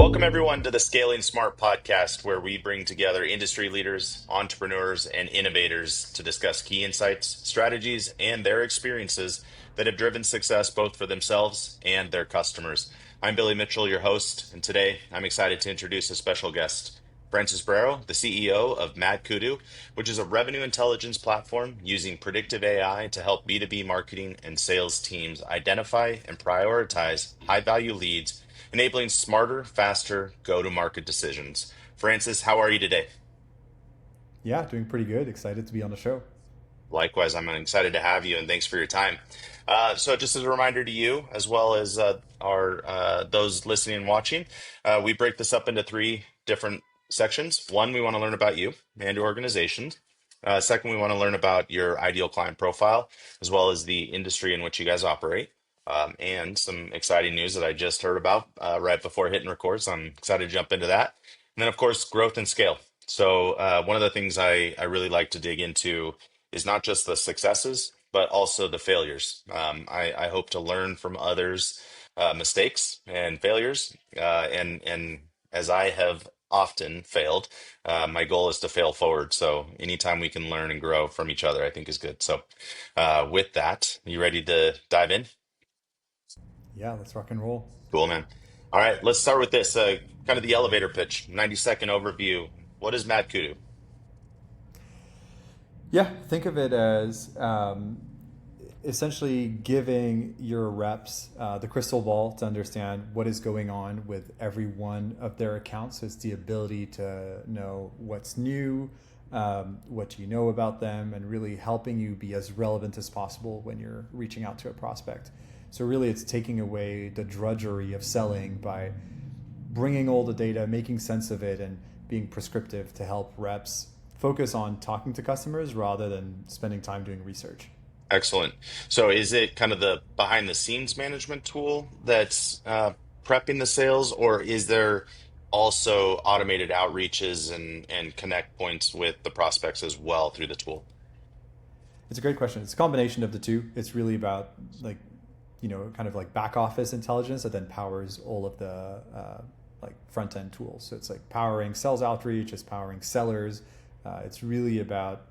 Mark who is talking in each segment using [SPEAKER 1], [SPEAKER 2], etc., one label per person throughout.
[SPEAKER 1] Welcome, everyone, to the Scaling Smart podcast, where we bring together industry leaders, entrepreneurs, and innovators to discuss key insights, strategies, and their experiences that have driven success both for themselves and their customers. I'm Billy Mitchell, your host, and today I'm excited to introduce a special guest, Francis Brero, the CEO of MadKudu, which is a revenue intelligence platform using predictive AI to help B2B marketing and sales teams identify and prioritize high value leads, enabling smarter, faster go-to-market decisions. Francis, how are you today?
[SPEAKER 2] Yeah, doing pretty good. Excited to be on the show.
[SPEAKER 1] Likewise, I'm excited to have you, and thanks for your time. So, just as a reminder to you, as well as our those listening and watching, we break this up into three different sections. One, we want to learn about you and your organization. Second, we want to learn about your ideal client profile, as well as the industry in which you guys operate. And some exciting news that I just heard about right before hitting record. So I'm excited to jump into that. And then, of course, growth and scale. So one of the things I really like to dig into is not just the successes, but also the failures. I hope to learn from others' mistakes and failures. And as I have often failed, my goal is to fail forward. So anytime we can learn and grow from each other, I think is good. So with that, you ready to dive in?
[SPEAKER 2] Yeah, let's rock and roll.
[SPEAKER 1] Cool, man. All right, let's start with this kind of the elevator pitch, 90-second overview. What is Mad Kudu?
[SPEAKER 2] Yeah, think of it as essentially giving your reps the crystal ball to understand what is going on with every one of their accounts. So it's the ability to know what's new, what you know about them, and really helping you be as relevant as possible when you're reaching out to a prospect. So really, it's taking away the drudgery of selling by bringing all the data, making sense of it, and being prescriptive to help reps focus on talking to customers rather than spending time doing research.
[SPEAKER 1] Excellent. So is it kind of the behind the scenes management tool that's prepping the sales, or is there also automated outreaches and connect points with the prospects as well through the tool?
[SPEAKER 2] It's a great question. It's a combination of the two. It's really about like, kind of like back office intelligence that then powers all of the like front end tools. So it's like powering sales outreach, it's powering sellers. It's really about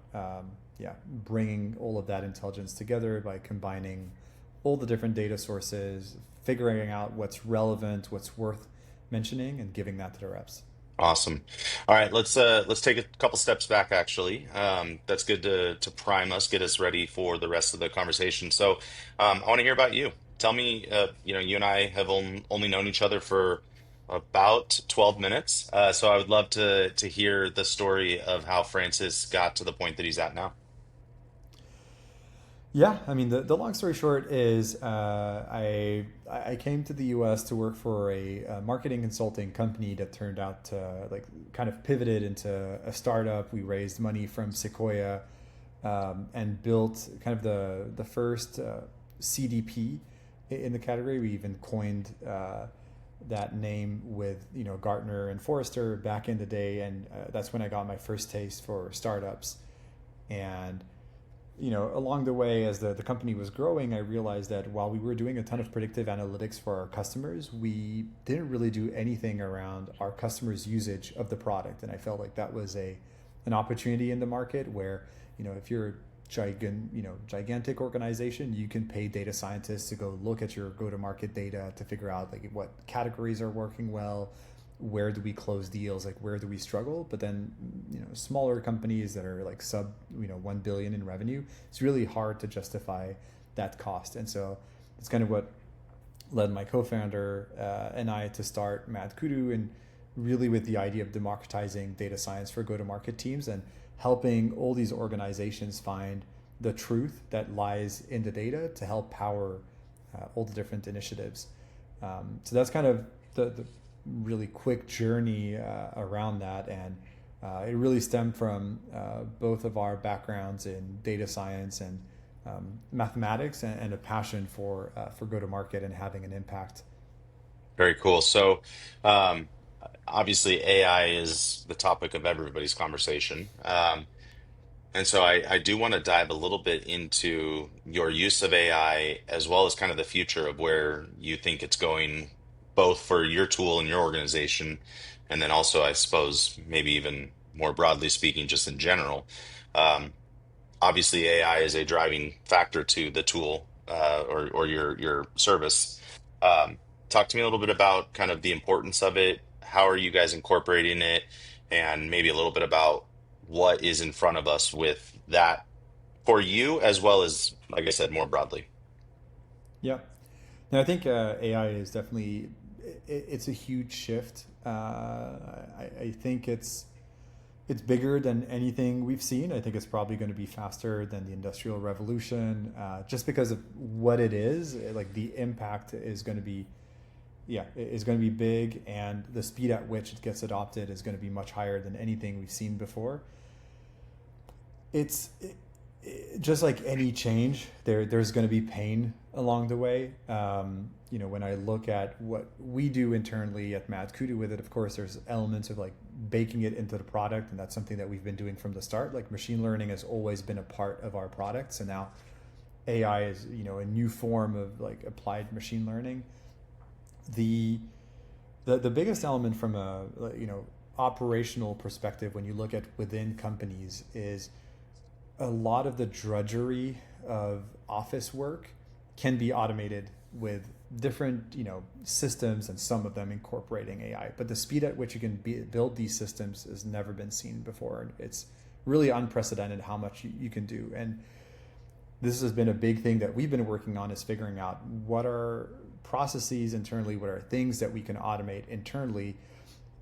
[SPEAKER 2] bringing all of that intelligence together by combining all the different data sources, figuring out what's relevant, what's worth mentioning, and giving that to the reps.
[SPEAKER 1] Awesome. All right, let's take a couple steps back actually. That's good to prime us, get us ready for the rest of the conversation. So, I want to hear about you. Tell me, you and I have only known each other for about 12 minutes. So I would love to hear the story of how Francis got to the point that he's at now.
[SPEAKER 2] Yeah, I mean the long story short is I came to the U.S. to work for a marketing consulting company that turned out to like kind of pivoted into a startup. We raised money from Sequoia and built kind of the first CDP in the category. We even coined that name with Gartner and Forrester back in the day, and that's when I got my first taste for startups. And along the way, as the company was growing, I realized that while we were doing a ton of predictive analytics for our customers, we didn't really do anything around our customers' usage of the product. And I felt like that was an opportunity in the market where, if you're a gigantic organization, you can pay data scientists to go look at your go-to-market data to figure out like what categories are working well, where do we close deals, like where do we struggle. But then smaller companies that are like sub 1 billion in revenue, it's really hard to justify that cost. And so it's kind of what led my co-founder and I to start MadKudu, and really with the idea of democratizing data science for go-to-market teams and helping all these organizations find the truth that lies in the data to help power all the different initiatives. So that's kind of the really quick journey around that. And it really stemmed from both of our backgrounds in data science and mathematics, and a passion for go to market and having an impact.
[SPEAKER 1] Very cool. So, um, obviously, AI is the topic of everybody's conversation. And so I do want to dive a little bit into your use of AI as well as kind of the future of where you think it's going both for your tool and your organization, and then also, I suppose, maybe even more broadly speaking, just in general. Um, Obviously, AI is a driving factor to the tool or your service. Um, Talk to me a little bit about kind of the importance of it. How are you guys incorporating it? And maybe a little bit about what is in front of us with that for you, as well as, like I said, more broadly.
[SPEAKER 2] Yeah. No, I think AI is definitely it's a huge shift. I think it's bigger than anything we've seen. I think it's probably going to be faster than the Industrial Revolution, just because of what it is. Like the impact is going to be, yeah, is going to be big, and the speed at which it gets adopted is going to be much higher than anything we've seen before. It's just like any change, there's going to be pain along the way. When I look at what we do internally at MadKudu with it, of course, there's elements of like baking it into the product, and that's something that we've been doing from the start. Like machine learning has always been a part of our product, so now AI is a new form of like applied machine learning. The the biggest element from a operational perspective when you look at within companies is a lot of the drudgery of office work can be automated with different systems, and some of them incorporating AI. But the speed at which you can build these systems has never been seen before. It's really unprecedented how much you can do. And this has been a big thing that we've been working on, is figuring out what are processes internally, what are things that we can automate internally.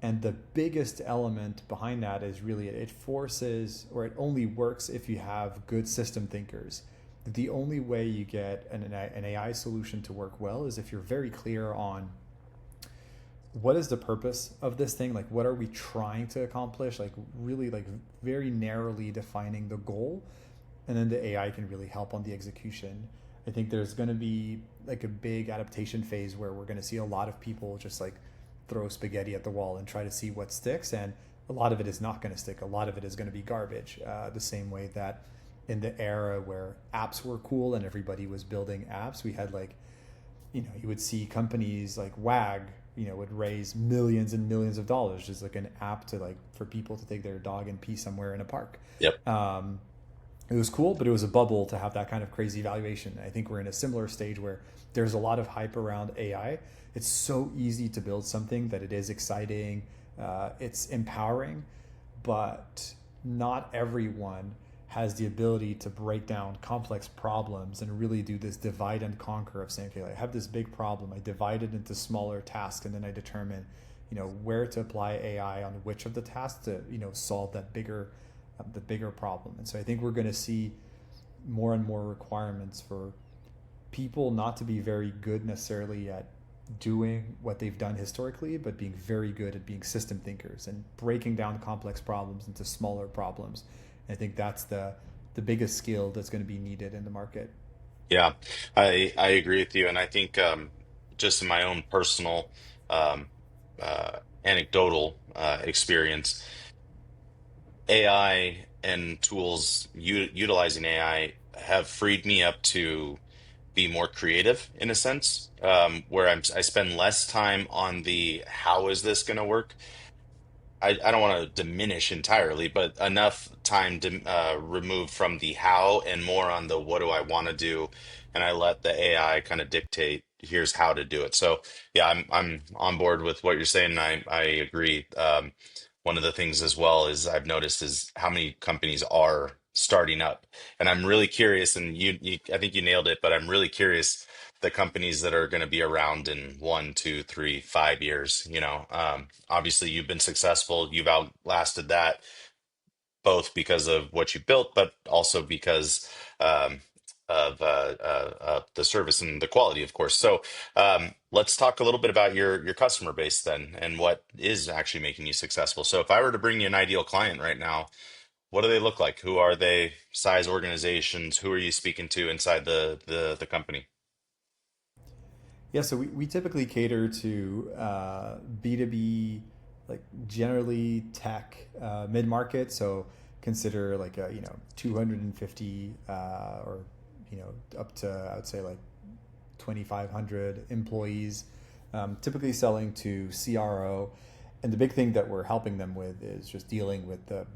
[SPEAKER 2] And the biggest element behind that is really it forces, or it only works if you have good system thinkers. The only way you get an AI solution to work well is if you're very clear on what is the purpose of this thing, like what are we trying to accomplish, like really like very narrowly defining the goal, and then the AI can really help on the execution. I think there's going to be like a big adaptation phase where we're going to see a lot of people just like throw spaghetti at the wall and try to see what sticks, and a lot of it is not going to stick. A lot of it is going to be garbage. The same way that in the era where apps were cool and everybody was building apps, we had like you would see companies like WAG would raise millions and millions of dollars just like an app to like for people to take their dog and pee somewhere in a park.
[SPEAKER 1] Yep.
[SPEAKER 2] It was cool, but it was a bubble to have that kind of crazy valuation. I think we're in a similar stage where there's a lot of hype around AI. It's so easy to build something that it is exciting, it's empowering, but not everyone has the ability to break down complex problems and really do this divide and conquer of saying, okay, I have this big problem, I divide it into smaller tasks, and then I determine, where to apply AI on which of the tasks to, solve that bigger the bigger problem. And so I think we're going to see more and more requirements for people not to be very good necessarily at doing what they've done historically, but being very good at being system thinkers and breaking down complex problems into smaller problems. And I think that's the biggest skill that's going to be needed in the market.
[SPEAKER 1] Yeah, I agree with you, and I think just in my own personal um, anecdotal experience, AI and tools utilizing AI have freed me up to be more creative in a sense, where I spend less time on the how is this going to work. I don't want to diminish entirely, but enough time to remove from the how and more on the what do I want to do, and I let the AI kind of dictate here's how to do it. So yeah, I'm on board with what you're saying. And I agree. One of the things as well is I've noticed is how many companies are starting up, and I'm really curious. And you I think you nailed it, but I'm really curious the companies that are going to be around in 1, 2, 3, 5 years. Obviously you've been successful, you've outlasted that, both because of what you built, but also because um, of the service and the quality, of course. So let's talk a little bit about your customer base then, and what is actually making you successful. So if I were to bring you an ideal client right now, what do they look like? Who are they? Size organizations? Who are you speaking to inside the company?
[SPEAKER 2] Yeah, so we typically cater to B2B, like generally tech, mid market. So consider like 250 or up to I would say like 2,500 employees. typically selling to CRO. And the big thing that we're helping them with is just dealing with the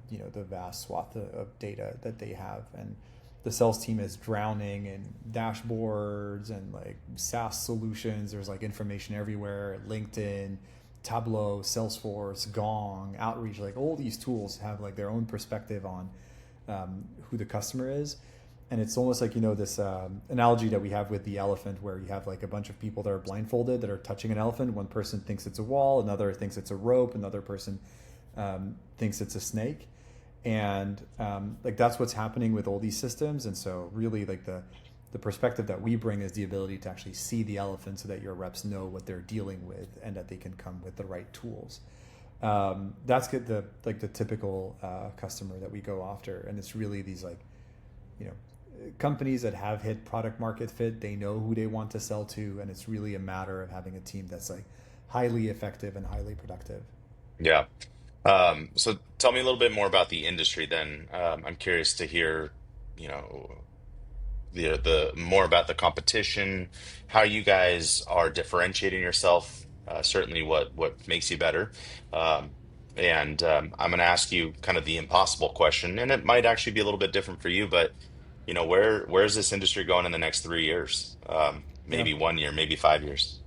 [SPEAKER 2] vast swath of data that they have. And the sales team is drowning in dashboards and like SaaS solutions. There's like information everywhere, LinkedIn, Tableau, Salesforce, Gong, Outreach, like all these tools have like their own perspective on who the customer is. And it's almost like, this analogy that we have with the elephant, where you have like a bunch of people that are blindfolded that are touching an elephant. One person thinks it's a wall, another thinks it's a rope, another person thinks it's a snake. And like that's what's happening with all these systems. And so really like the perspective that we bring is the ability to actually see the elephant so that your reps know what they're dealing with and that they can come with the right tools. That's the typical customer that we go after. And it's really these like, companies that have hit product market fit. They know who they want to sell to, and it's really a matter of having a team that's like highly effective and highly productive.
[SPEAKER 1] Yeah. So tell me a little bit more about the industry then. I'm curious to hear, you know, the more about the competition, how you guys are differentiating yourself, certainly what makes you better. Um, and I'm going to ask you kind of the impossible question, and it might actually be a little bit different for you, but where's this industry going in the next 3 years?
[SPEAKER 2] Yeah.
[SPEAKER 1] Maybe 1 year, maybe 5 years.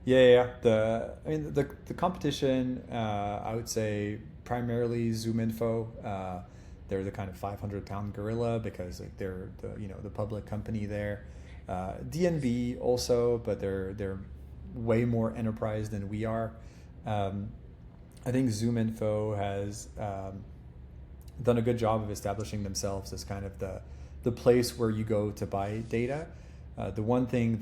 [SPEAKER 2] Yeah. The competition, I would say primarily ZoomInfo. They're the kind of 500-pound gorilla because like they're the public company there. DNB also, but they're way more enterprise than we are. Um, I think ZoomInfo has done a good job of establishing themselves as kind of the place where you go to buy data. The one thing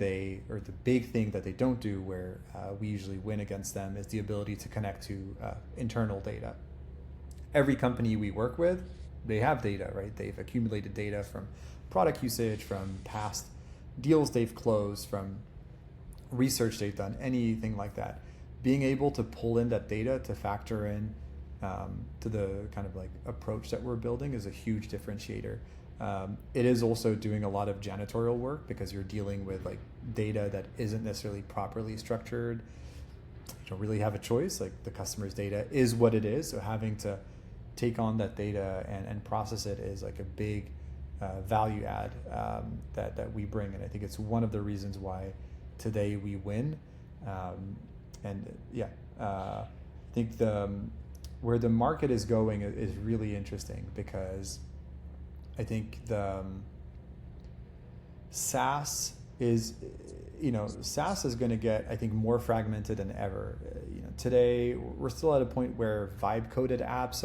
[SPEAKER 2] or the big thing that they don't do, where we usually win against them, is the ability to connect to internal data. Every company we work with, they have data, right? They've accumulated data from product usage, from past deals they've closed, from research they've done, anything like that. Being able to pull in that data to factor in to the kind of like approach that we're building is a huge differentiator. It is also doing a lot of janitorial work because you're dealing with like data that isn't necessarily properly structured. You don't really have a choice. Like the customer's data is what it is. So having to take on that data and process it is like a big value add that we bring. And I think it's one of the reasons why today we win. And yeah, I think where the market is going is really interesting because I think the SaaS is, SaaS is going to get, I think, more fragmented than ever. Today we're still at a point where vibe coded apps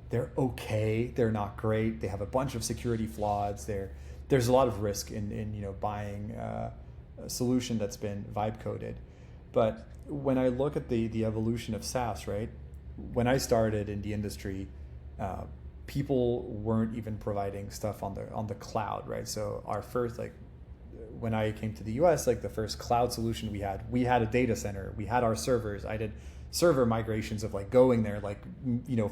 [SPEAKER 2] they're okay, they're not great, they have a bunch of security flaws. There's a lot of risk in buying a solution that's been vibe coded. But when I look at the evolution of SaaS, right? When I started in the industry, people weren't even providing stuff on the cloud, right? So our first, like, when I came to the US, like the first cloud solution we had a data center, we had our servers. I did server migrations of like going there, like,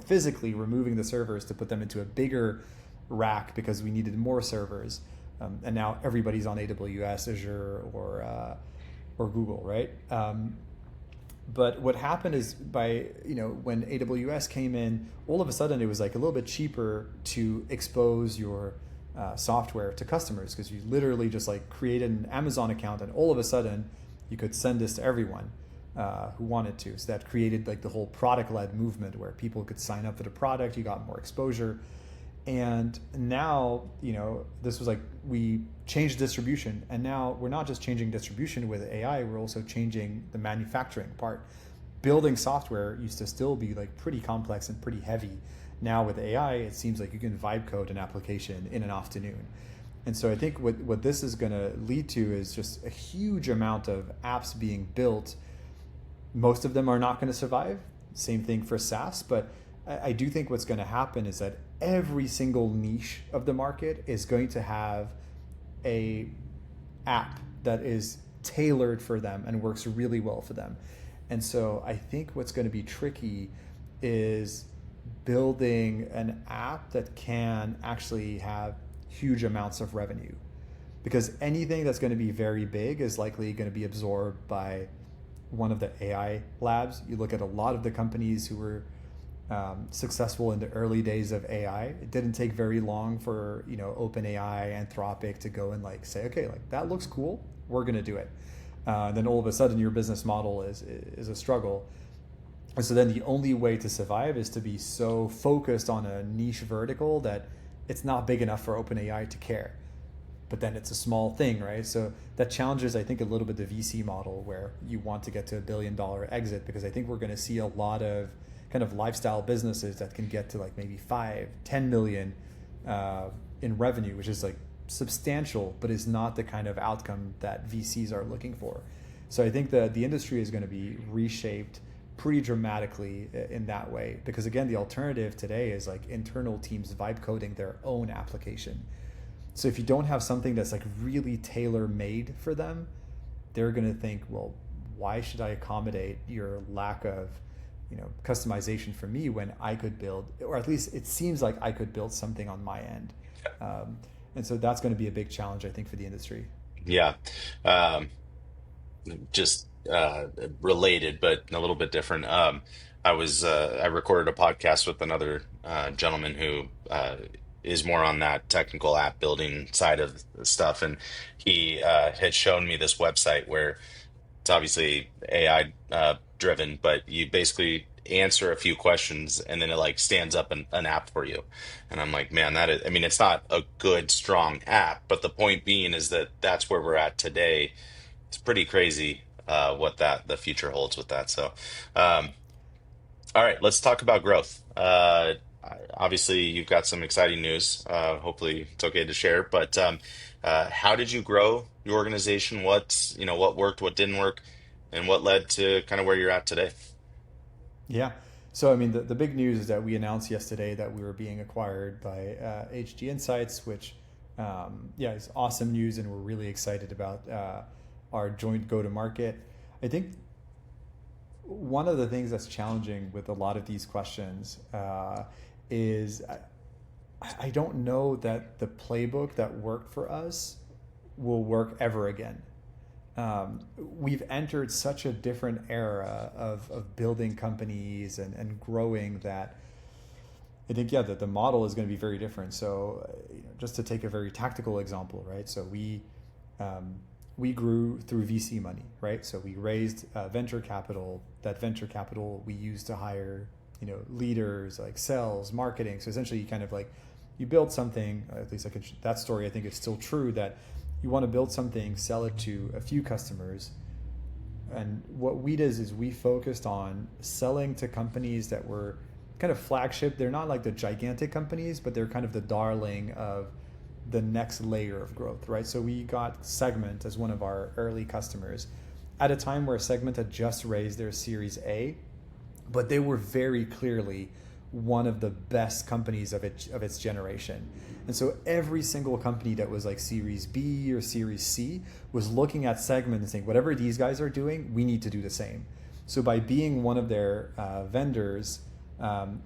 [SPEAKER 2] physically removing the servers to put them into a bigger rack because we needed more servers. And now everybody's on AWS, Azure, or Google, right? But what happened is when AWS came in, all of a sudden it was like a little bit cheaper to expose your software to customers because you literally just like created an Amazon account and all of a sudden you could send this to everyone who wanted to. So that created like the whole product-led movement where people could sign up for the product, you got more exposure. And now, this was like we changed distribution, and now we're not just changing distribution with AI, we're also changing the manufacturing part. Building software used to still be like pretty complex and pretty heavy. Now with AI, it seems like you can vibe code an application in an afternoon. And so I think what this is going to lead to is just a huge amount of apps being built. Most of them are not going to survive. Same thing for SaaS, but I do think what's going to happen is that every single niche of the market is going to have a app that is tailored for them and works really well for them. And so I think what's going to be tricky is building an app that can actually have huge amounts of revenue. because anything that's going to be very big is likely going to be absorbed by one of the AI labs. You look at a lot of the companies who were successful in the early days of AI. It didn't take very long for OpenAI, Anthropic to go and like say, okay, like that looks cool, we're going to do it. Then all of a sudden, your business model is a struggle. And so then the only way to survive is to be so focused on a niche vertical that it's not big enough for OpenAI to care. But then it's a small thing, right? So that challenges, I think, a little bit the VC model where you want to get to $1 billion exit, because I think we're going to see a lot of kind of lifestyle businesses that can get to like maybe 5-10 million in revenue, which is like substantial, but is not the kind of outcome that VCs are looking for. So I think the industry is going to be reshaped pretty dramatically in that way, because again, the alternative today is like internal teams vibe coding their own application. So if you don't have something that's like really tailor made for them, they're going to think, well, why should I accommodate your lack of customization for me when I could build, or at least it seems like I could build something on my end. And so that's going to be a big challenge, I think, for the industry.
[SPEAKER 1] Yeah. Um, just related, but a little bit different. I recorded a podcast with another gentleman who is more on that technical app building side of stuff, and he had shown me this website where it's obviously AI driven, but you basically answer a few questions and then it like stands up an app for you. And I'm like, man, that is, I mean, it's not a good, strong app, but the point being is that that's where we're at today. It's pretty crazy what that the future holds with that. So, um, all right, let's talk about growth. Obviously, you've got some exciting news. Hopefully, it's okay to share. But how did you grow your organization? What worked, what didn't work, and what led to kind of where you're at today?
[SPEAKER 2] Yeah. So, I mean, the big news is that we announced yesterday that we were being acquired by HG Insights, which, yeah, is awesome news. And we're really excited about our joint go to market. I think one of the things that's challenging with a lot of these questions is I don't know that the playbook that worked for us will work ever again. We've entered such a different era of building companies and growing that I think, yeah, that the model is going to be very different. So, just to take a very tactical example, right? So we grew through VC money, right? So we raised venture capital. That venture capital we used to hire, leaders like sales, marketing. So essentially, you kind of like you build something. At least that story I think is still true. That you want to build something, sell it to a few customers. And what we did is we focused on selling to companies that were kind of flagship. They're not like the gigantic companies, but they're kind of the darling of the next layer of growth, right? So we got Segment as one of our early customers at a time where Segment had just raised their Series A, but they were very clearly one of the best companies of its generation. And so every single company that was like Series B or Series C was looking at Segment and saying, whatever these guys are doing, we need to do the same. So by being one of their vendors,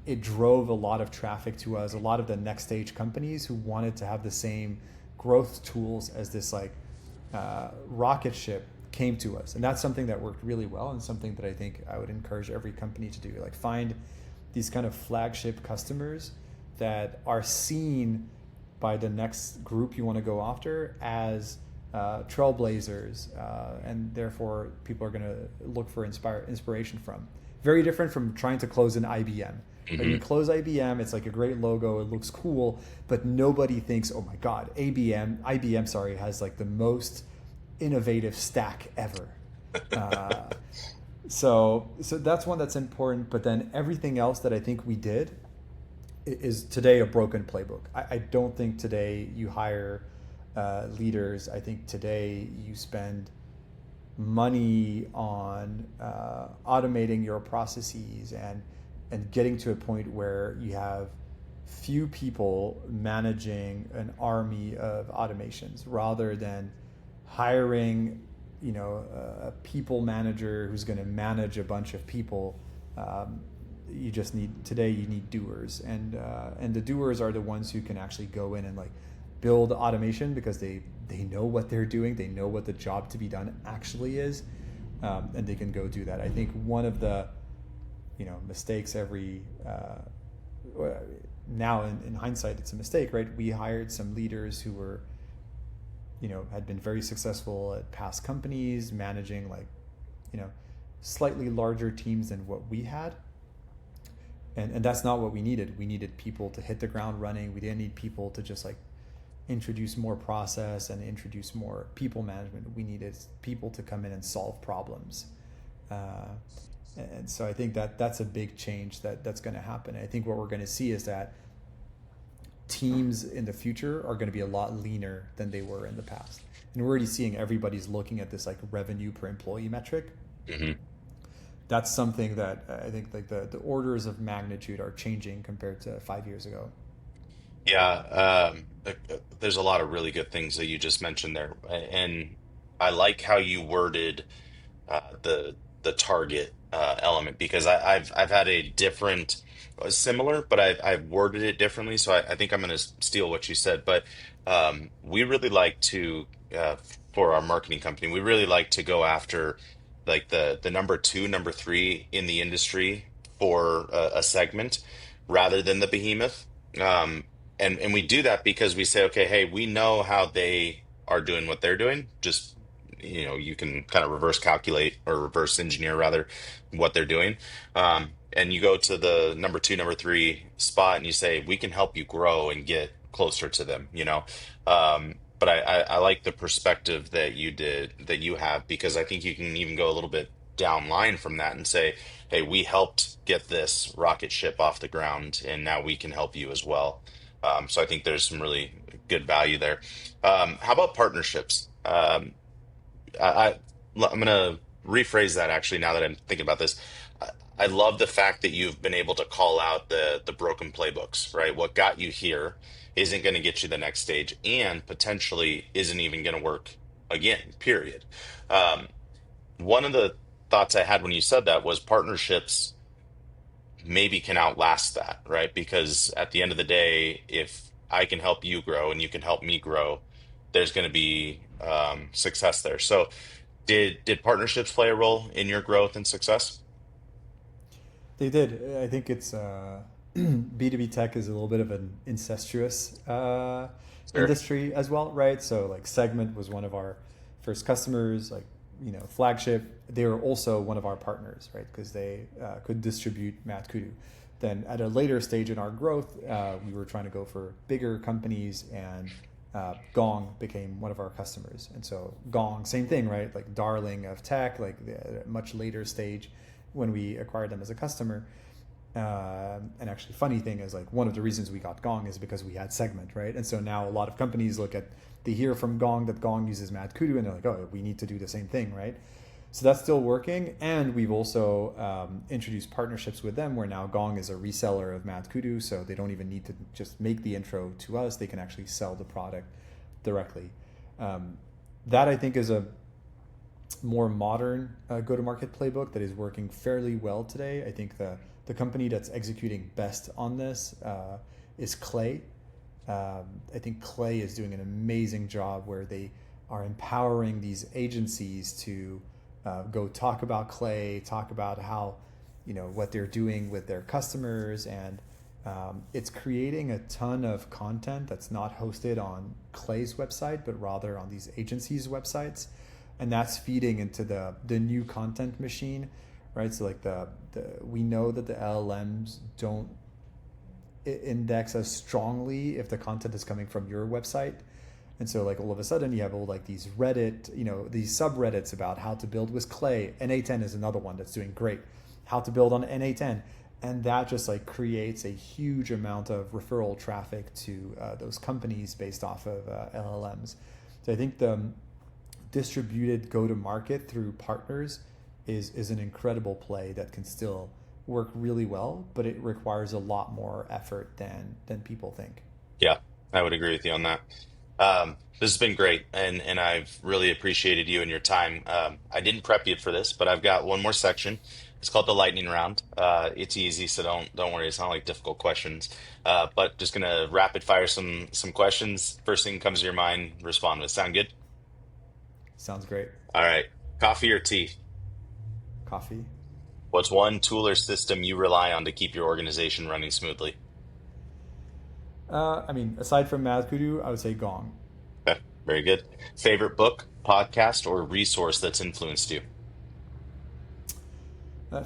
[SPEAKER 2] it drove a lot of traffic to us, a lot of the next stage companies who wanted to have the same growth tools as this like rocket ship came to us. And that's something that worked really well, and something that I think I would encourage every company to do. Like find these kind of flagship customers that are seen by the next group you want to go after as trailblazers, and therefore people are going to look for inspiration from. Very different from trying to close an IBM. When
[SPEAKER 1] Hmm.
[SPEAKER 2] you close IBM, it's like a great logo, it looks cool, but nobody thinks, oh my God, IBM, sorry, has like the most innovative stack ever. Uh, so that's one that's important. But then everything else that I think we did is today a broken playbook. I don't think today you hire leaders. I think today you spend money on automating your processes and getting to a point where you have few people managing an army of automations rather than hiring a people manager who's going to manage a bunch of people. You just need today you need doers, and the doers are the ones who can actually go in and like build automation because they know what they're doing, they know what the job to be done actually is, and they can go do that. I think one of the mistakes every now in hindsight it's a mistake, right? We hired some leaders who were had been very successful at past companies, managing like slightly larger teams than what we had, and that's not what we needed. We needed people to hit the ground running. We didn't need people to just like introduce more process and introduce more people management. We needed people to come in and solve problems. And so I think that that's a big change that's going to happen. I think what we're going to see is that teams in the future are going to be a lot leaner than they were in the past. And we're already seeing everybody's looking at this like revenue per employee metric.
[SPEAKER 1] Hmm.
[SPEAKER 2] That's something that I think like the orders of magnitude are changing compared to 5 years ago.
[SPEAKER 1] Yeah, there's a lot of really good things that you just mentioned there, and I like how you worded the target element because I've had a different, similar, but I've worded it differently. So I think I'm going to steal what you said. But we really like to for our marketing company, we really like to go after like the number two, number three in the industry for a segment rather than the behemoth. And we do that because we say, okay, hey, we know how they are doing what they're doing. Just you can kind of reverse calculate or reverse engineer rather what they're doing. And you go to the number two, number three spot and you say, we can help you grow and get closer to them. But I like the perspective that you have, because I think you can even go a little bit down line from that and say, hey, we helped get this rocket ship off the ground and now we can help you as well. So I think there's some really good value there. How about partnerships? I, I'm gonna rephrase that actually now that I'm thinking about this. I, I love the fact that you've been able to call out the broken playbooks, right? What got you here isn't going to get you the next stage and potentially isn't even going to work again, period. Um, One of the thoughts I had when you said that was partnerships maybe can outlast that, right? Because at the end of the day, if I can help you grow and you can help me grow, there's going to be success there. So, did partnerships play a role in your growth and success?
[SPEAKER 2] They did. I think it's B2B tech is a little bit of an incestuous
[SPEAKER 1] Sure.
[SPEAKER 2] industry as well, right? So like Segment was one of our first customers, like Flagship. They were also one of our partners, right? Because they could distribute MadKudu. Then at a later stage in our growth, we were trying to go for bigger companies, and Gong became one of our customers. And so Gong, same thing, right? Like darling of tech, like the much later stage when we acquired them as a customer. And actually, funny thing is, like one of the reasons we got Gong is because we had Segment, right? And so now a lot of companies they hear from Gong that Gong uses MadKudu, and they're like, oh, we need to do the same thing, right? So that's still working, and we've also introduced partnerships with them where now Gong is a reseller of MadKudu, so they don't even need to just make the intro to us; they can actually sell the product directly. That I think is a more modern go-to-market playbook that is working fairly well today. I think the company that's executing best on this is Clay. I think Clay is doing an amazing job where they are empowering these agencies to go talk about Clay, talk about how what they're doing with their customers, and it's creating a ton of content that's not hosted on Clay's website, but rather on these agencies' websites, and that's feeding into the new content machine, right? So like the we know that the LLMs don't index as strongly if the content is coming from your website. And so like all of a sudden you have all like these Reddit, these subreddits about how to build with Clay. NA10 is another one that's doing great. How to build on NA10. And that just like creates a huge amount of referral traffic to those companies based off of LLMs. So I think the distributed go to market through partners is an incredible play that can still work really well, but it requires a lot more effort than people think.
[SPEAKER 1] Yeah, I would agree with you on that. This has been great, and I've really appreciated you and your time. I didn't prep you for this, but I've got one more section. It's called the lightning round. It's easy, so don't worry. It's not like difficult questions. But just gonna rapid fire some questions. First thing comes to your mind, respond with. Sound good?
[SPEAKER 2] Sounds great.
[SPEAKER 1] All right. Coffee or tea?
[SPEAKER 2] Coffee.
[SPEAKER 1] What's one tool or system you rely on to keep your organization running smoothly?
[SPEAKER 2] I mean, aside from MadKudu, I would say Gong.
[SPEAKER 1] Okay, very good. Favorite book, podcast, or resource that's influenced you?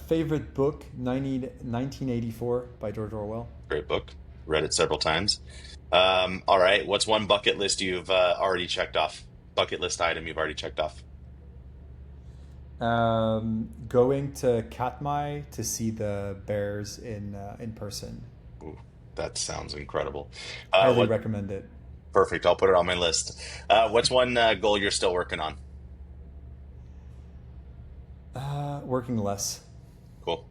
[SPEAKER 2] Favorite book, 1984 by George Orwell.
[SPEAKER 1] Great book. Read it several times. All right. What's one bucket list you've already checked off? Bucket list item you've already checked off?
[SPEAKER 2] Going to Katmai to see the bears in person.
[SPEAKER 1] Ooh, that sounds incredible.
[SPEAKER 2] Highly
[SPEAKER 1] What?
[SPEAKER 2] recommend it.
[SPEAKER 1] Perfect. I'll put it on my list. What's one goal you're still working on?
[SPEAKER 2] Working less.
[SPEAKER 1] Cool.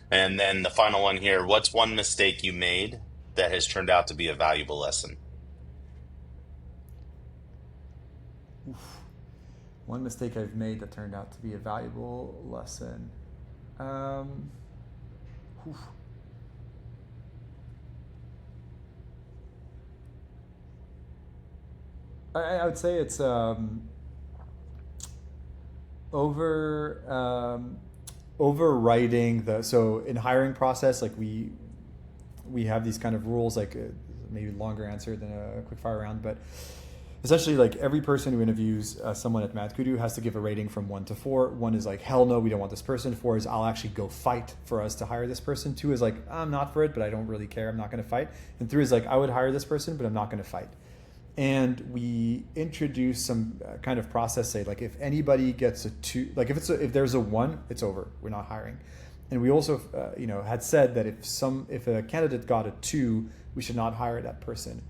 [SPEAKER 1] And then the final one here. What's one mistake you made that has turned out to be a valuable lesson?
[SPEAKER 2] One mistake I've made that turned out to be a valuable lesson. Um, oof. I would say it's over overriding the so in hiring process like we have these kind of rules like maybe longer answer than a quick fire round, but essentially like every person who interviews someone at MadKudu has to give a rating from 1 to 4. 1 is like hell no, we don't want this person. 4 is I'll actually go fight for us to hire this person. 2 is like I'm not for it, but I don't really care, I'm not going to fight. And 3 is like I would hire this person, but I'm not going to fight. And we introduce some kind of process, say like if anybody gets a 2, like if there's a 1, it's over, we're not hiring. And we also had said that if a candidate got a 2, we should not hire that person.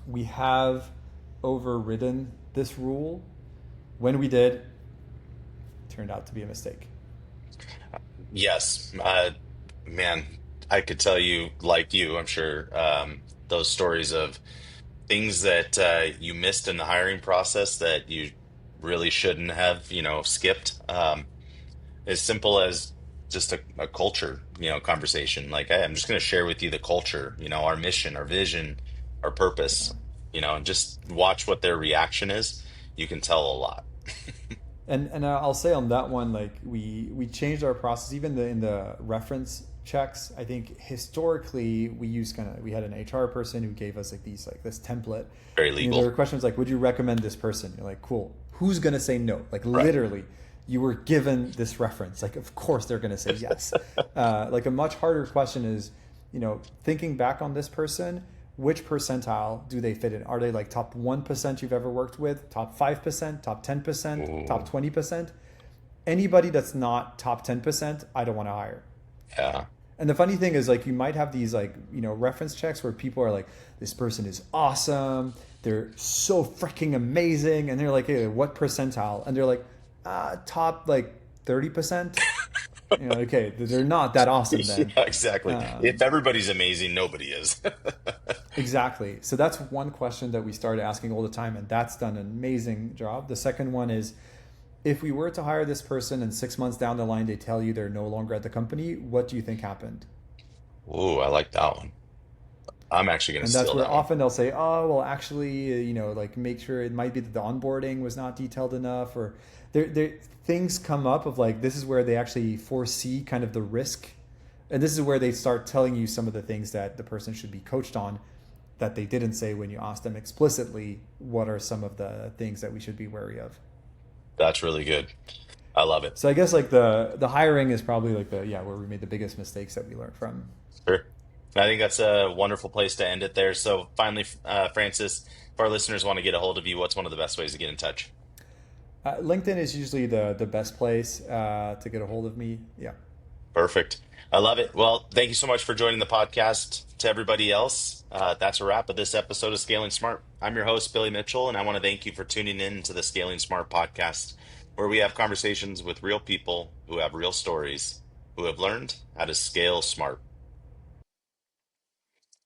[SPEAKER 2] We have overridden this rule. When we did, it turned out to be a mistake.
[SPEAKER 1] Yes. Man, I could tell you, like you, I'm sure, those stories of things that you missed in the hiring process that you really shouldn't have, skipped. As simple as just a culture, conversation. Like, hey, I'm just going to share with you the culture, our mission, our vision, our
[SPEAKER 2] Yeah.
[SPEAKER 1] purpose, and just watch what their reaction is. You can tell a lot.
[SPEAKER 2] And I'll say on that one, like we changed our process, even in the reference checks. I think historically we had an HR person who gave us like this template.
[SPEAKER 1] Very
[SPEAKER 2] There
[SPEAKER 1] legal.
[SPEAKER 2] were questions like, would you recommend this person? You're like, cool. Who's gonna say no? Like
[SPEAKER 1] Right.
[SPEAKER 2] literally, you were given this reference. Like of course they're gonna say yes. Like a much harder question is, thinking back on this person, which percentile do they fit in? Are they like top 1% you've ever worked with, top 5%, top 10%,
[SPEAKER 1] Ooh,
[SPEAKER 2] top 20%? Anybody that's not top 10%, I don't want to hire.
[SPEAKER 1] yeah.
[SPEAKER 2] And the funny thing is, like, you might have these, like, reference checks where people are like, this person is awesome. They're so freaking amazing. And they're like, hey, what percentile? And they're like, top, like, 30%. Okay, they're not that awesome then.
[SPEAKER 1] Yeah, exactly. If
[SPEAKER 2] Um,
[SPEAKER 1] everybody's amazing, nobody is.
[SPEAKER 2] Exactly. So that's one question that we started asking all the time, and that's done an amazing job. The second one is if we were to hire this person and 6 months down the line they tell you they're no longer at the company, what do you think happened?
[SPEAKER 1] Ooh, I like that one. I'm actually going to
[SPEAKER 2] And that's
[SPEAKER 1] steal
[SPEAKER 2] where
[SPEAKER 1] that one.
[SPEAKER 2] often they'll say, oh, well, actually, like make sure it might be that the onboarding was not detailed enough, or there things come up of like, this is where they actually foresee kind of the risk. And this is where they start telling you some of the things that the person should be coached on that they didn't say when you asked them explicitly what are some of the things that we should be wary of.
[SPEAKER 1] That's really good. I love it.
[SPEAKER 2] So I guess like the hiring is probably like the where we made the biggest mistakes that we learned from.
[SPEAKER 1] Sure. I think that's a wonderful place to end it there. So finally, Francis, if our listeners want to get a hold of you, what's one of the best ways to get in touch?
[SPEAKER 2] LinkedIn is usually the best place to get a hold of me. Yeah.
[SPEAKER 1] Perfect. I love it. Well, thank you so much for joining the podcast. To everybody else, that's a wrap of this episode of Scaling Smart. I'm your host, Billy Mitchell, and I want to thank you for tuning in to the Scaling Smart podcast, where we have conversations with real people who have real stories, who have learned how to scale smart.